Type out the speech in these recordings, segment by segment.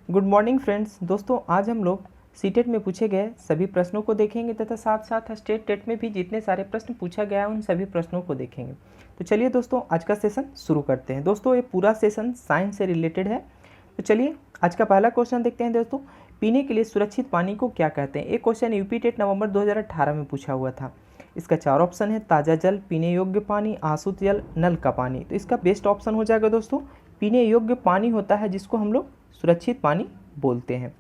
Good morning friends. दोस्तों आज हम लोग सीटेट में पूछे गए सभी प्रश्नों को देखेंगे तथा साथ साथ स्टेट टेट में भी जितने सारे प्रश्न पूछा गया है उन सभी प्रश्नों को देखेंगे। तो चलिए दोस्तों आज का सेशन शुरू करते हैं। दोस्तों ये पूरा सेशन साइंस से रिलेटेड है। तो चलिए आज का पहला क्वेश्चन देखते हैं। दोस्तों पीने के लिए सुरक्षित पानी को क्या कहते हैं? एक क्वेश्चन यूपी टेट नवंबर 2018 में पूछा हुआ था। इसका 4 ऑप्शन है, ताज़ा जल, पीने योग्य पानी, आशुद्ध जल, नल का पानी। तो इसका बेस्ट ऑप्शन हो जाएगा दोस्तों पीने योग्य पानी होता है, जिसको हम लोग सुरक्षित पानी बोलते हैं।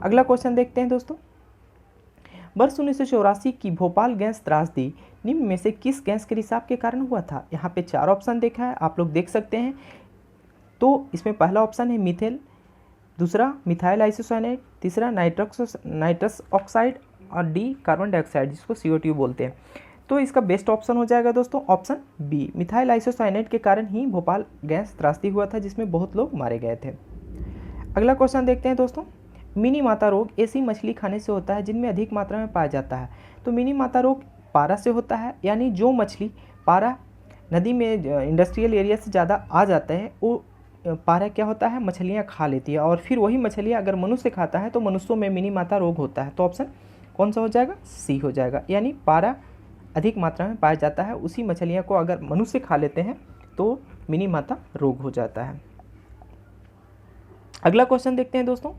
अगला क्वेश्चन देखते हैं दोस्तों। वर्ष 1984 की भोपाल गैस त्रासदी निम्न में से किस गैस के रिसाव के कारण हुआ था? यहाँ पे 4 ऑप्शन देखा है, आप लोग देख सकते हैं। तो इसमें पहला ऑप्शन है मीथेल, दूसरा मिथाइल आइसोसाइनेट, तीसरा नाइट्रस ऑक्साइड और डी कार्बन डाइऑक्साइड, जिसको CO2 बोलते हैं। तो इसका बेस्ट ऑप्शन हो जाएगा दोस्तों ऑप्शन बी, मिथाइल आइसोसाइनेट के कारण ही भोपाल गैस त्रासदी हुआ था, जिसमें बहुत लोग मारे गए थे। अगला क्वेश्चन देखते हैं दोस्तों। मिनी माता रोग ऐसी मछली खाने से होता है जिनमें अधिक मात्रा में पाया जाता है। तो मिनी माता रोग पारा से होता है, यानी जो मछली पारा नदी में इंडस्ट्रियल एरिया से ज़्यादा आ जाता है वो पारा क्या होता है, मछलियाँ खा लेती है, और फिर वही मछलियाँ अगर मनुष्य खाता है तो मनुष्यों में मिनी माता रोग होता है। तो ऑप्शन कौन सा हो जाएगा? सी हो जाएगा, यानी पारा अधिक मात्रा में पाया जाता है, उसी मछलियाँ को अगर मनुष्य खा लेते हैं तो मिनी माता रोग हो जाता है। अगला क्वेश्चन देखते हैं दोस्तों।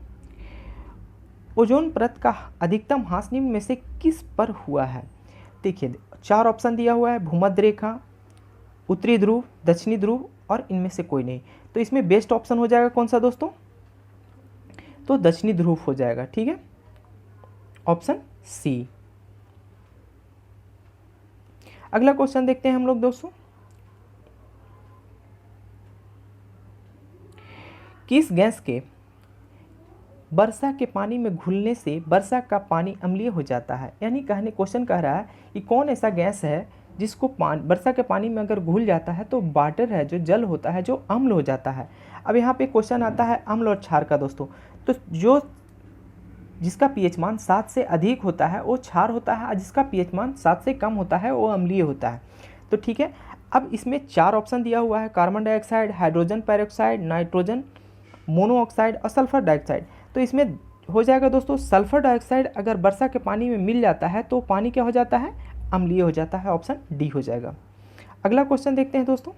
ओजोन परत का अधिकतम ह्रास निम्न में से किस पर हुआ है? देखिए 4 ऑप्शन दिया हुआ है, भूमध्य रेखा, उत्तरी ध्रुव, दक्षिणी ध्रुव और इनमें से कोई नहीं। तो इसमें बेस्ट ऑप्शन हो जाएगा कौन सा दोस्तों? तो दक्षिणी ध्रुव हो जाएगा। ठीक है, ऑप्शन सी। अगला क्वेश्चन देखते हैं हम लोग दोस्तों। किस गैस के वर्षा के पानी में घुलने से वर्षा का पानी अम्लीय हो जाता है? यानी क्वेश्चन कह रहा है कि कौन ऐसा गैस है जिसको वर्षा के पानी में अगर घुल जाता है तो वाटर है, जो जल होता है, जो अम्ल हो जाता है। अब यहाँ पे क्वेश्चन आता है अम्ल और क्षार का दोस्तों। तो जिसका pH मान 7 से अधिक होता है वो क्षार होता है, और जिसका pH मान 7 से कम होता है वो अम्लीय होता है। तो ठीक है, अब इसमें 4 ऑप्शन दिया हुआ है, carbon dioxide, hydrogen peroxide, nitrogen monoxide और सल्फर डाइऑक्साइड। तो इसमें हो जाएगा दोस्तों सल्फर डाइऑक्साइड अगर वर्षा के पानी में मिल जाता है तो पानी क्या हो जाता है? अम्लीय हो जाता है। ऑप्शन डी हो जाएगा। अगला क्वेश्चन देखते हैं दोस्तों।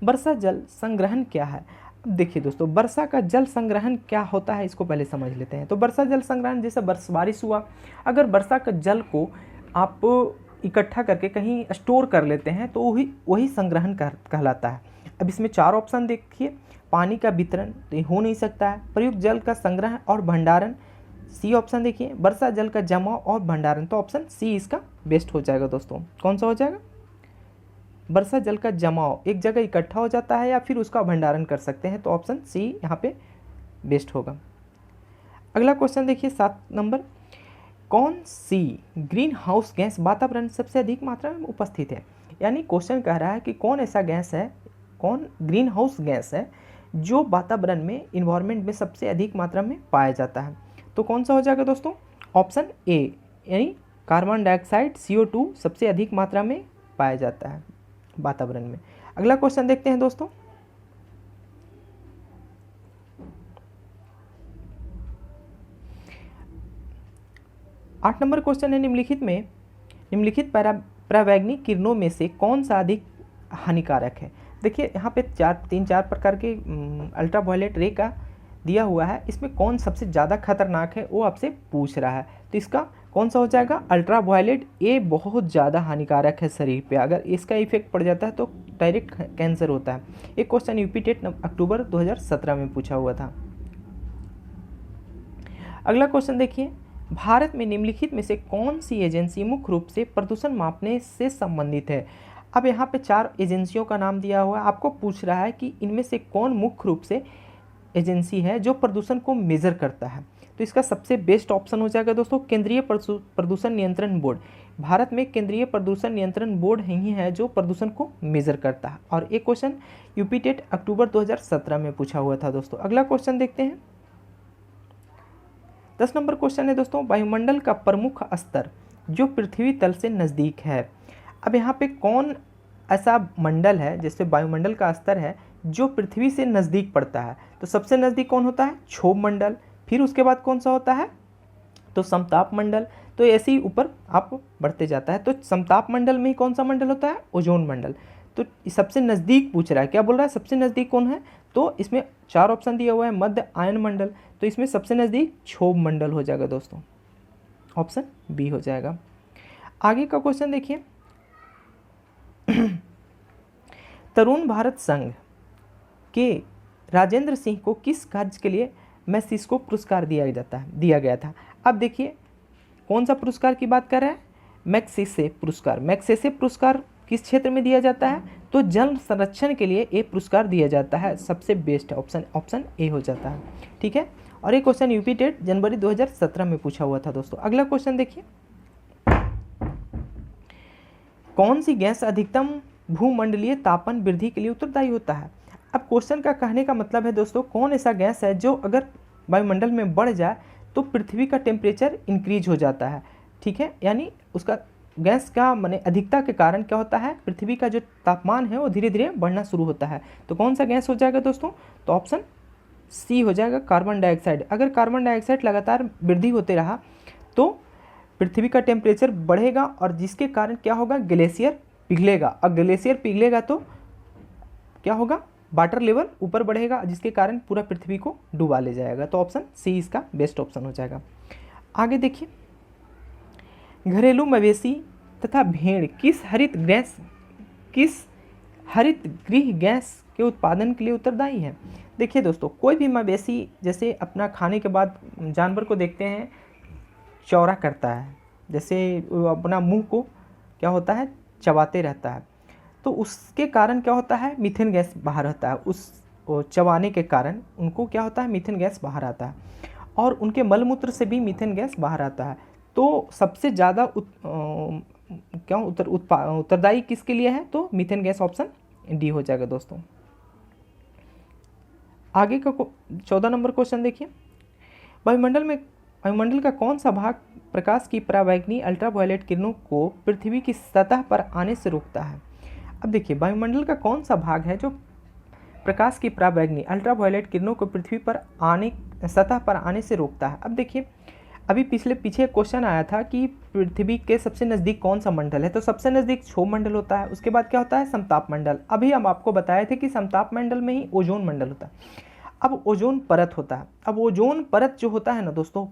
वर्षा जल संग्रहण क्या है? अब देखिए दोस्तों, वर्षा का जल संग्रहण क्या होता है इसको पहले समझ लेते हैं। तो वर्षा जल संग्रहण, जैसे बारिश हुआ, अगर वर्षा का जल को आप इकट्ठा करके कहीं स्टोर कर लेते हैं तो वही संग्रहण कहलाता है। अब इसमें 4 ऑप्शन देखिए। पानी का वितरण तो हो नहीं सकता है, प्रयुक्त जल का संग्रह और भंडारण, सी ऑप्शन देखिए, वर्षा जल का जमाव और भंडारण, तो ऑप्शन सी इसका बेस्ट हो जाएगा दोस्तों। कौन सा हो जाएगा? वर्षा जल का जमाव, एक जगह इकट्ठा हो जाता है या फिर उसका भंडारण कर सकते हैं, तो ऑप्शन सी यहाँ पे बेस्ट होगा। अगला क्वेश्चन देखिए 7 नंबर। कौन सी ग्रीन हाउस गैस वातावरण सबसे अधिक मात्रा में उपस्थित है? यानी क्वेश्चन कह रहा है कि कौन ऐसा गैस है, कौन ग्रीन हाउस गैस है जो वातावरण में, इन्वायरमेंट में सबसे अधिक मात्रा में पाया जाता है? तो कौन सा हो जाएगा दोस्तों? ऑप्शन ए, यानी कार्बन डाइऑक्साइड CO2 सबसे अधिक मात्रा में पाया जाता है वातावरण में। अगला क्वेश्चन देखते हैं दोस्तों। आठ नंबर क्वेश्चन है, निम्नलिखित परावैंगनिक किरणों में से कौन सा अधिक हानिकारक है? देखिए यहाँ पे 3-4 प्रकार के अल्ट्रावायलेट रे का दिया हुआ है, इसमें कौन सबसे ज़्यादा खतरनाक है वो आपसे पूछ रहा है। तो इसका कौन सा हो जाएगा? अल्ट्रावायलेट ए बहुत ज़्यादा हानिकारक है शरीर पे, अगर इसका इफेक्ट पड़ जाता है तो डायरेक्ट कैंसर होता है। एक क्वेश्चन यूपी टेट अक्टूबर 2017 में पूछा हुआ था। अगला क्वेश्चन देखिए। भारत में निम्नलिखित में से कौन सी एजेंसी मुख्य रूप से प्रदूषण मापने से संबंधित है? अब यहाँ पे 4 एजेंसियों का नाम दिया हुआ है, आपको पूछ रहा है कि इनमें से कौन मुख्य रूप से एजेंसी है जो प्रदूषण को मेज़र करता है। तो इसका सबसे बेस्ट ऑप्शन हो जाएगा दोस्तों केंद्रीय प्रदूषण नियंत्रण बोर्ड। भारत में केंद्रीय प्रदूषण नियंत्रण बोर्ड ही है जो प्रदूषण को मेज़र करता है। और एक क्वेश्चन यूपी टेट अक्टूबर 2017 में पूछा हुआ था दोस्तों। अगला क्वेश्चन देखते हैं। 10 नंबर क्वेश्चन है दोस्तों, वायुमंडल का प्रमुख स्तर जो पृथ्वी तल से नज़दीक है। अब यहाँ पे कौन ऐसा मंडल है जिससे वायुमंडल का स्तर है जो पृथ्वी से नज़दीक पड़ता है। तो सबसे नज़दीक कौन होता है? क्षोभ मंडल। फिर उसके बाद कौन सा होता है? तो समताप मंडल। तो ऐसे ही ऊपर आप बढ़ते जाता है। तो समताप मंडल में ही कौन सा मंडल होता है? ओजोन मंडल। तो सबसे नज़दीक पूछ रहा है, क्या बोल रहा है? सबसे नज़दीक कौन है? तो इसमें 4 ऑप्शन दिया हुआ है। मध्य आयन मंडल, तो इसमें सबसे नज़दीक क्षोभ मंडल हो जाएगा दोस्तों, ऑप्शन बी हो जाएगा। आगे का क्वेश्चन देखिए, तरुण भारत संघ के राजेंद्र सिंह को किस कार्य के लिए मैग्सेसे पुरस्कार दिया गया था? अब देखिए कौन सा पुरस्कार की बात कर रहा है? मैग्सेसे पुरस्कार। मैग्सेसे पुरस्कार किस क्षेत्र में दिया जाता है? तो जल संरक्षण के लिए ये पुरस्कार दिया जाता है। सबसे बेस्ट ऑप्शन ए हो जाता है। ठीक है, और ये क्वेश्चन यूपी टेट जनवरी 2017 में पूछा हुआ था दोस्तों। अगला क्वेश्चन देखिए, कौन सी गैस अधिकतम भूमंडलीय तापमान वृद्धि के लिए उत्तरदायी होता है? अब क्वेश्चन का कहने का मतलब है दोस्तों, कौन ऐसा गैस है जो अगर वायुमंडल में बढ़ जाए तो पृथ्वी का टेम्परेचर इंक्रीज हो जाता है। ठीक है, यानी उसका गैस का माने अधिकता के कारण क्या होता है? पृथ्वी का जो तापमान है वो धीरे धीरे बढ़ना शुरू होता है। तो कौन सा गैस हो जाएगा दोस्तों? तो ऑप्शन सी हो जाएगा, कार्बन डाइऑक्साइड। अगर कार्बन डाइऑक्साइड लगातार वृद्धि होते रहा तो पृथ्वी का टेम्परेचर बढ़ेगा और जिसके कारण क्या होगा? ग्लेशियर पिघलेगा। और ग्लेशियर पिघलेगा तो क्या होगा? वाटर लेवल ऊपर बढ़ेगा, जिसके कारण पूरा पृथ्वी को डुबा ले जाएगा। तो ऑप्शन सी इसका बेस्ट ऑप्शन हो जाएगा। आगे देखिए, घरेलू मवेशी तथा भेड़ किस हरित गृह गैस के उत्पादन के लिए उत्तरदायी है? देखिए दोस्तों, कोई भी मवेशी जैसे अपना खाने के बाद जानवर को देखते हैं चौरा करता है, जैसे अपना मुंह को क्या होता है? चबाते रहता है, तो उसके कारण क्या होता है? मीथेन गैस बाहर आता है। उस चबाने के कारण उनको क्या होता है? मीथेन गैस बाहर आता है, और उनके मलमूत्र से भी मीथेन गैस बाहर आता है। तो सबसे ज़्यादा उत्तरदायी किसके लिए है? तो मीथेन गैस, ऑप्शन डी हो जाएगा दोस्तों। आगे का 14 नंबर क्वेश्चन देखिए, वायुमंडल का कौन सा भाग प्रकाश की परावैंगनी अल्ट्रावायलेट किरणों को पृथ्वी की सतह पर आने से रोकता है? अब देखिए, वायुमंडल का कौन सा भाग है जो प्रकाश की परावैंगनी अल्ट्रावायलेट किरणों को पृथ्वी पर सतह पर आने से रोकता है? अब देखिए, अभी पीछे क्वेश्चन आया था कि पृथ्वी के सबसे नज़दीक कौन सा मंडल है? तो सबसे नज़दीक क्षोभ मंडल होता है। उसके बाद क्या होता है? समताप मंडल। अभी हम आपको बताए थे कि समताप मंडल में ही ओजोन मंडल होता है। अब ओजोन परत होता है। अब ओजोन परत जो होता है ना दोस्तों,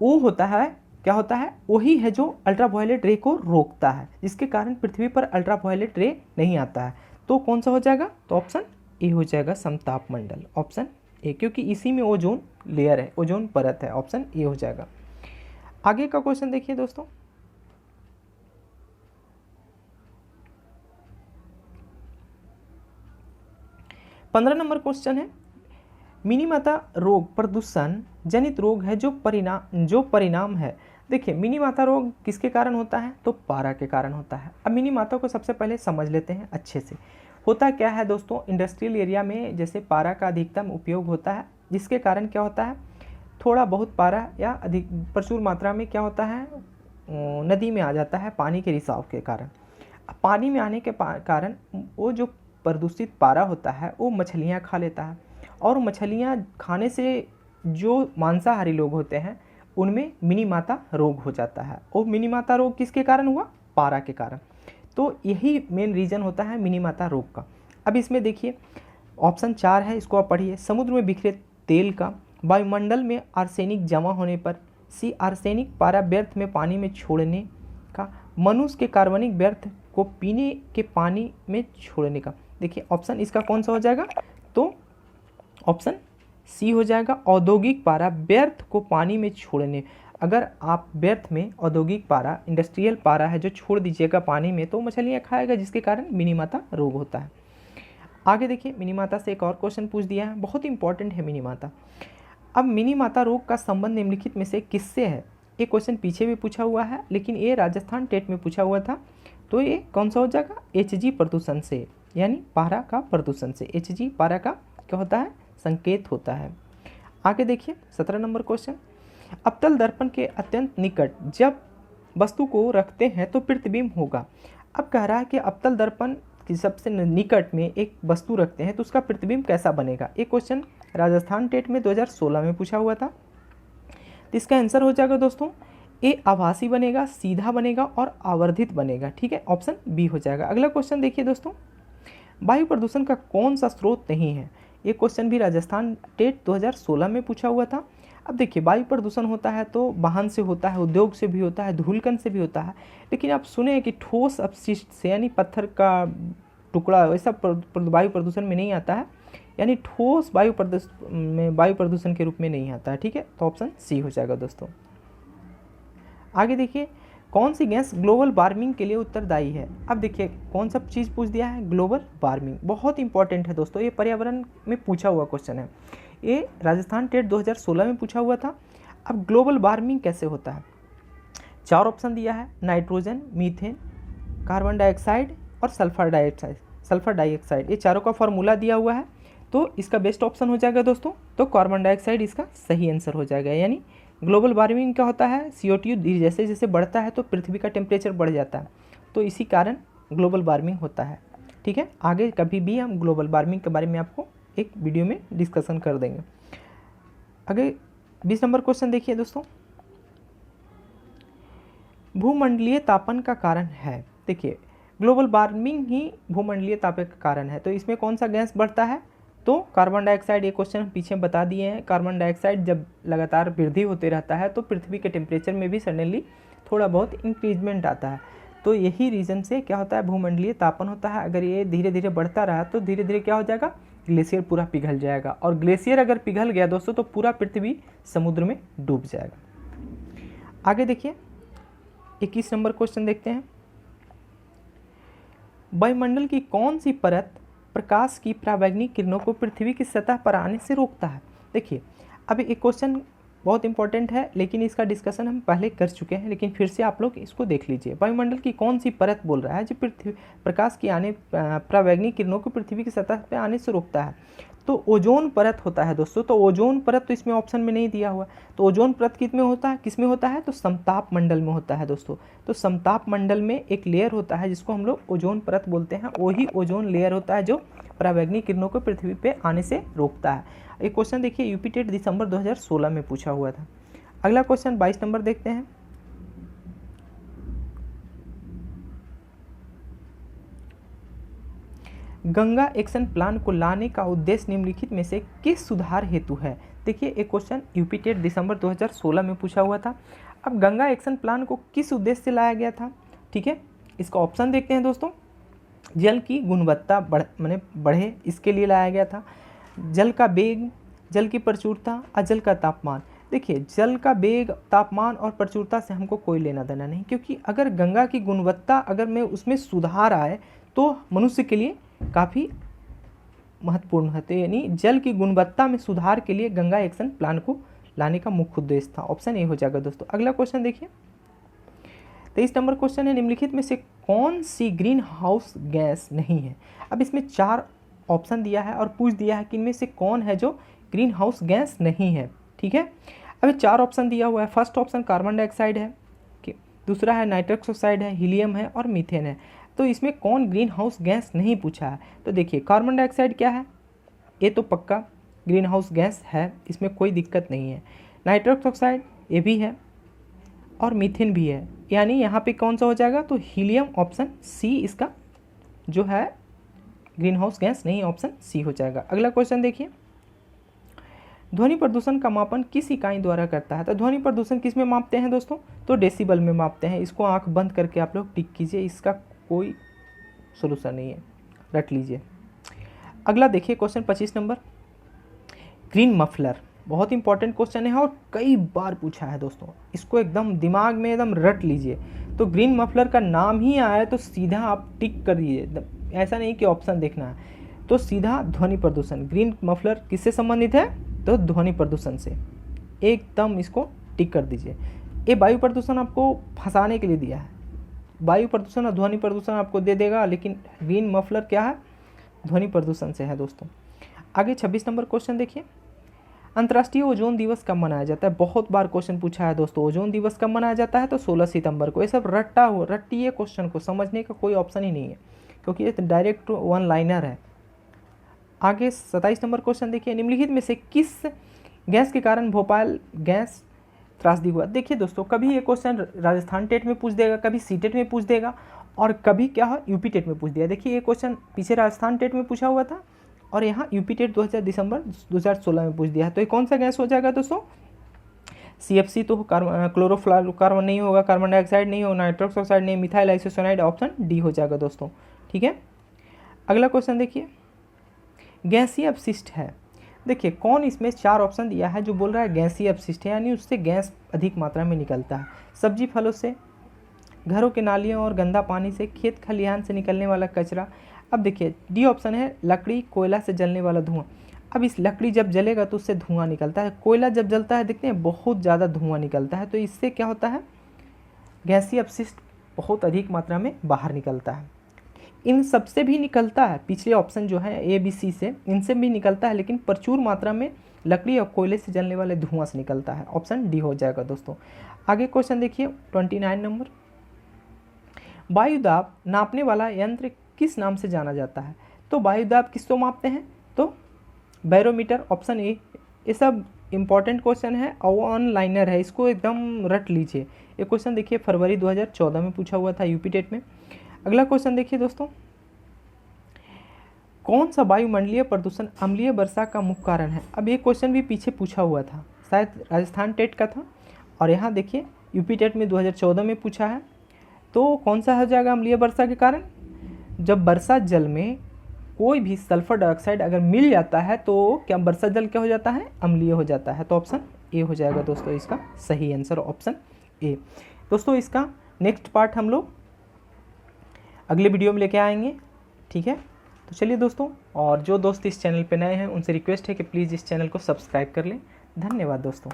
वो होता है क्या होता है? वही है जो अल्ट्रावायलेट रे को रोकता है, जिसके कारण पृथ्वी पर अल्ट्रावायलेट रे नहीं आता है। तो कौन सा हो जाएगा? तो ऑप्शन ए हो जाएगा, समताप मंडल, ऑप्शन ए, क्योंकि इसी में ओजोन लेयर है, ओजोन परत है। ऑप्शन ए हो जाएगा। आगे का क्वेश्चन देखिए दोस्तों, पंद्रह नंबर क्वेश्चन है, मिनीमाता रोग प्रदूषण जनित रोग है जो परिणाम है। देखिए, मिनीमाता रोग किसके कारण होता है? तो पारा के कारण होता है। अब मिनीमाता को सबसे पहले समझ लेते हैं अच्छे से। होता क्या है दोस्तों, इंडस्ट्रियल एरिया में जैसे पारा का अधिकतम उपयोग होता है, जिसके कारण क्या होता है? थोड़ा बहुत पारा या अधिक प्रचुर मात्रा में क्या होता है? नदी में आ जाता है पानी के रिसाव के कारण। अब पानी में आने के कारण वो जो प्रदूषित पारा होता है वो मछलियाँ खा लेता है, और मछलियाँ खाने से जो मांसाहारी लोग होते हैं उनमें मिनीमाता रोग हो जाता है। और मिनीमाता रोग किसके कारण हुआ? पारा के कारण। तो यही मेन रीज़न होता है मिनीमाता रोग का। अब इसमें देखिए, ऑप्शन 4 है, इसको आप पढ़िए। समुद्र में बिखरे तेल का, वायुमंडल में आर्सेनिक जमा होने पर, सी आर्सेनिक पारा व्यर्थ में पानी में छोड़ने का, मनुष्य के कार्बनिक व्यर्थ को पीने के पानी में छोड़ने का। देखिए, ऑप्शन इसका कौन सा हो जाएगा? तो ऑप्शन सी हो जाएगा, औद्योगिक पारा व्यर्थ को पानी में छोड़ने। अगर आप व्यर्थ में औद्योगिक पारा, इंडस्ट्रियल पारा है जो छोड़ दीजिएगा पानी में, तो मछलियाँ खाएगा, जिसके कारण मिनीमाता रोग होता है। आगे देखिए, मिनीमाता से एक और क्वेश्चन पूछ दिया है, बहुत इंपॉर्टेंट है मिनीमाता। अब मिनीमाता रोग का संबंध निम्नलिखित में से किससे है? ये क्वेश्चन पीछे भी पूछा हुआ है, लेकिन ये राजस्थान टेट में पूछा हुआ था। तो ये कौन सा हो जाएगा? HG प्रदूषण से, यानी पारा का प्रदूषण से। HG पारा का क्या होता है? संकेत होता है। आगे देखिए, 17 नंबर क्वेश्चन, अवतल दर्पण के अत्यंत निकट जब वस्तु को रखते हैं तो प्रतिबिंब होगा। अब कह रहा है कि अवतल दर्पण की सबसे निकट में एक वस्तु रखते हैं तो उसका प्रतिबिंब कैसा बनेगा। एक क्वेश्चन राजस्थान टेट में 2016 में पूछा हुआ था। तो इसका आंसर हो जाएगा दोस्तों ए आभासी बनेगा, सीधा बनेगा और आवर्धित बनेगा। ठीक है, ऑप्शन बी हो जाएगा। अगला क्वेश्चन देखिए दोस्तों, वायु प्रदूषण का कौन सा स्रोत नहीं है। ये क्वेश्चन भी राजस्थान टेट 2016 में पूछा हुआ था। अब देखिए वायु प्रदूषण होता है तो वाहन से होता है, उद्योग से भी होता है, धूलकण से भी होता है, लेकिन आप सुने कि ठोस अपशिष्ट से यानी पत्थर का टुकड़ा वैसा वायु प्रदूषण में नहीं आता है, यानी ठोस वायु प्रदूषण के रूप में नहीं आता है। ठीक है, तो ऑप्शन सी हो जाएगा दोस्तों। आगे देखिए, कौन सी गैस ग्लोबल वार्मिंग के लिए उत्तरदायी है। अब देखिए कौन सा चीज़ पूछ दिया है, ग्लोबल वार्मिंग, बहुत इंपॉर्टेंट है दोस्तों, ये पर्यावरण में पूछा हुआ क्वेश्चन है। ये राजस्थान टेट 2016 में पूछा हुआ था। अब ग्लोबल वार्मिंग कैसे होता है, 4 ऑप्शन दिया है, नाइट्रोजन, मीथेन, कार्बन डाइऑक्साइड और सल्फर डाइऑक्साइड, ये चारों का फॉर्मूला दिया हुआ है। तो इसका बेस्ट ऑप्शन हो जाएगा दोस्तों, तो कार्बन डाइऑक्साइड इसका सही आंसर हो जाएगा। यानी ग्लोबल वार्मिंग क्या होता है, CO2 जैसे जैसे बढ़ता है तो पृथ्वी का टेम्परेचर बढ़ जाता है, तो इसी कारण ग्लोबल वार्मिंग होता है। ठीक है, आगे कभी भी हम ग्लोबल वार्मिंग के बारे में आपको एक वीडियो में डिस्कशन कर देंगे। आगे 20 नंबर क्वेश्चन देखिए दोस्तों, भूमंडलीय तापन का कारण है। देखिए ग्लोबल वार्मिंग ही भूमंडलीय तापन का कारण है, तो इसमें कौन सा गैस बढ़ता है, तो कार्बन डाइऑक्साइड। ये क्वेश्चन पीछे बता दिए हैं। कार्बन डाइऑक्साइड जब लगातार वृद्धि होते रहता है तो पृथ्वी के टेम्परेचर में भी सडनली थोड़ा बहुत इंक्रीजमेंट आता है, तो यही रीज़न से क्या होता है, भूमंडलीय तापन होता है। अगर ये धीरे धीरे बढ़ता रहा तो धीरे धीरे क्या हो जाएगा, ग्लेशियर पूरा पिघल जाएगा, और ग्लेशियर अगर पिघल गया दोस्तों तो पूरा पृथ्वी समुद्र में डूब जाएगा। आगे देखिए 21 नंबर क्वेश्चन देखते हैं, वायुमंडल की कौन सी परत प्रकाश की परावैंगनिक किरणों को पृथ्वी की सतह पर आने से रोकता है। देखिए अब एक क्वेश्चन बहुत इंपॉर्टेंट है, लेकिन इसका डिस्कशन हम पहले कर चुके हैं, लेकिन फिर से आप लोग इसको देख लीजिए। वायुमंडल की कौन सी परत बोल रहा है जो पृथ्वी प्रकाश की परावैंगनिक किरणों को पृथ्वी की सतह पर आने से रोकता है, तो ओजोन परत होता है दोस्तों। तो ओजोन परत तो इसमें ऑप्शन में नहीं दिया हुआ, तो ओजोन परत किसमें होता है, तो समताप मंडल में होता है दोस्तों। तो समताप मंडल में एक लेयर होता है जिसको हम लोग ओजोन परत बोलते हैं, वही ओजोन लेयर होता है जो परावैंगनिक किरणों को पृथ्वी पे आने से रोकता है। एक क्वेश्चन देखिए यूपी टेट दिसंबर 2016 में पूछा हुआ था। अगला क्वेश्चन 22 नंबर देखते हैं, गंगा एक्शन प्लान को लाने का उद्देश्य निम्नलिखित में से किस सुधार हेतु है। देखिए एक क्वेश्चन यूपी टेट दिसंबर 2016 में पूछा हुआ था। अब गंगा एक्शन प्लान को किस उद्देश्य से लाया गया था, ठीक है, इसका ऑप्शन देखते हैं दोस्तों। जल की गुणवत्ता बढ़े, इसके लिए लाया गया था। जल का वेग, जल की प्रचुरता और जल का तापमान। देखिए जल का वेग, तापमान और प्रचुरता से हमको कोई लेना देना नहीं, क्योंकि अगर गंगा की गुणवत्ता अगर में उसमें सुधार आए तो मनुष्य के लिए काफ़ी महत्वपूर्ण है। तो यानी जल की गुणवत्ता में सुधार के लिए गंगा एक्शन प्लान को लाने का मुख्य उद्देश्य था। ऑप्शन ए हो जाएगा दोस्तों। अगला क्वेश्चन देखिए 23 नंबर क्वेश्चन है, निम्नलिखित में से कौन सी ग्रीन हाउस गैस नहीं है। अब इसमें 4 ऑप्शन दिया है और पूछ दिया है कि इनमें से कौन है जो ग्रीन हाउस गैस नहीं है। ठीक है, अभी 4 ऑप्शन दिया हुआ है। फर्स्ट ऑप्शन कार्बन डाइऑक्साइड है, दूसरा है नाइट्रस ऑक्साइड है, हीलियम है और मीथेन है। तो इसमें कौन ग्रीन हाउस गैस नहीं पूछा है। तो देखिए कार्बन डाइऑक्साइड क्या है, ये तो पक्का ग्रीन हाउस गैस है, इसमें कोई दिक्कत नहीं है। नाइट्रस ऑक्साइड ये भी है और मीथेन भी है, यानी यहाँ पे कौन सा हो जाएगा, तो हीलियम ऑप्शन सी इसका जो है ग्रीन हाउस गैस नहीं, ऑप्शन सी हो जाएगा। अगला क्वेश्चन देखिए, ध्वनि प्रदूषण का मापन किस इकाई द्वारा करता है। तो ध्वनि प्रदूषण किस में मापते हैं दोस्तों, तो डेसिबल में मापते हैं। इसको आंख बंद करके आप लोग टिक कीजिए, इसका कोई सोल्यूशन नहीं है, रट लीजिए। अगला देखिए क्वेश्चन 25 नंबर, ग्रीन मफलर, बहुत इंपॉर्टेंट क्वेश्चन है और कई बार पूछा है दोस्तों, इसको एकदम दिमाग में एकदम रट लीजिए। तो ग्रीन मफलर का नाम ही आया तो सीधा आप टिक कर दीजिए, ऐसा नहीं कि ऑप्शन देखना है, तो सीधा ध्वनि प्रदूषण। ग्रीन मफलर किससे संबंधित है, तो ध्वनि प्रदूषण से, एकदम इसको टिक कर दीजिए। ये वायु प्रदूषण आपको फंसाने के लिए दिया है, वायु प्रदूषण और ध्वनि प्रदूषण आपको दे देगा, लेकिन ग्रीन मफलर क्या है, ध्वनि प्रदूषण से है दोस्तों। आगे 26 नंबर क्वेश्चन देखिए, अंतर्राष्ट्रीय ओजोन दिवस कब मनाया जाता है। बहुत बार क्वेश्चन पूछा है दोस्तों, ओजोन दिवस कब मनाया जाता है, तो 16 सितंबर को। ये सब रट्टिए क्वेश्चन को, समझने का कोई ऑप्शन ही नहीं है, क्योंकि ये डायरेक्ट वन लाइनर है। आगे 27 नंबर क्वेश्चन देखिए, निम्नलिखित में से किस गैस के कारण भोपाल गैस त्रासदी हुआ। देखिए दोस्तों, कभी ये क्वेश्चन राजस्थान टेट में पूछ देगा, कभी सी टेट में पूछ देगा, और कभी क्या है यूपी टेट में पूछ दिया। देखिए ये क्वेश्चन पीछे राजस्थान टेट में पूछा हुआ था और यहाँ यूपी टेट दिसंबर 2016 में पूछ दिया है। तो ये कौन सा गैस हो जाएगा दोस्तों? CFC तो क्लोरोफ्लोरोकार्बन नहीं होगा, कार्बन डाइऑक्साइड नहीं होगा, नाइट्रस ऑक्साइड नहीं, मिथाइल आइसोसाइनाइड, ऑप्शन डी हो जाएगा दोस्तों। ठीक है, अगला क्वेश्चन देखिए, गैसीय अपशिष्ट है। देखिए कौन इसमें 4 ऑप्शन दिया है जो बोल रहा है गैसीय अपशिष्ट है, यानी उससे गैस अधिक मात्रा में निकलता है। सब्जी फलों से, घरों के नालियों और गंदा पानी से, खेत खलिहान से निकलने वाला कचरा। अब देखिए डी ऑप्शन है लकड़ी कोयला से जलने वाला धुआं। अब इस लकड़ी जब जलेगा तो उससे धुआं निकलता है, कोयला जब जलता है देखते हैं बहुत ज़्यादा धुआं निकलता है, तो इससे क्या होता है गैसीय अपशिष्ट बहुत अधिक मात्रा में बाहर निकलता है। इन सबसे भी निकलता है, पिछले ऑप्शन जो है ए बी सी से, इनसे भी निकलता है, लेकिन प्रचुर मात्रा में लकड़ी और कोयले से जलने वाले धुआं से निकलता है। ऑप्शन डी हो जाएगा दोस्तों। आगे क्वेश्चन देखिए 29 नंबर, वायुदाब नापने वाला यंत्र किस नाम से जाना जाता है। तो वायुदाब किसको मापते हैं? तो बैरोमीटर, ऑप्शन ए। ये सब इंपॉर्टेंट क्वेश्चन है और ऑनलाइनर है, इसको एकदम रट लीजिए। ये क्वेश्चन देखिए फरवरी 2014 में पूछा हुआ था यूपी टेट में। अगला क्वेश्चन देखिए दोस्तों, कौन सा वायुमंडलीय प्रदूषण अम्लीय वर्षा का मुख्य कारण है। अब ये क्वेश्चन भी पीछे पूछा हुआ था, शायद राजस्थान टेट का था, और यहाँ देखिए यूपी टेट में 2014 में पूछा है। तो कौन सा हो जाएगा अम्लीय वर्षा के कारण? जब वर्षा जल में कोई भी सल्फर डाइऑक्साइड अगर मिल जाता है तो क्या वर्षा जल क्या हो जाता है? अम्लीय हो जाता है। तो ऑप्शन ए हो जाएगा दोस्तों इसका सही आंसर, ऑप्शन ए। दोस्तों इसका नेक्स्ट पार्ट हम लोग अगले वीडियो में लेके आएंगे। ठीक है, तो चलिए दोस्तों, और जो दोस्त इस चैनल पे नए हैं उनसे रिक्वेस्ट है कि प्लीज़ इस चैनल को सब्सक्राइब कर लें। धन्यवाद दोस्तों।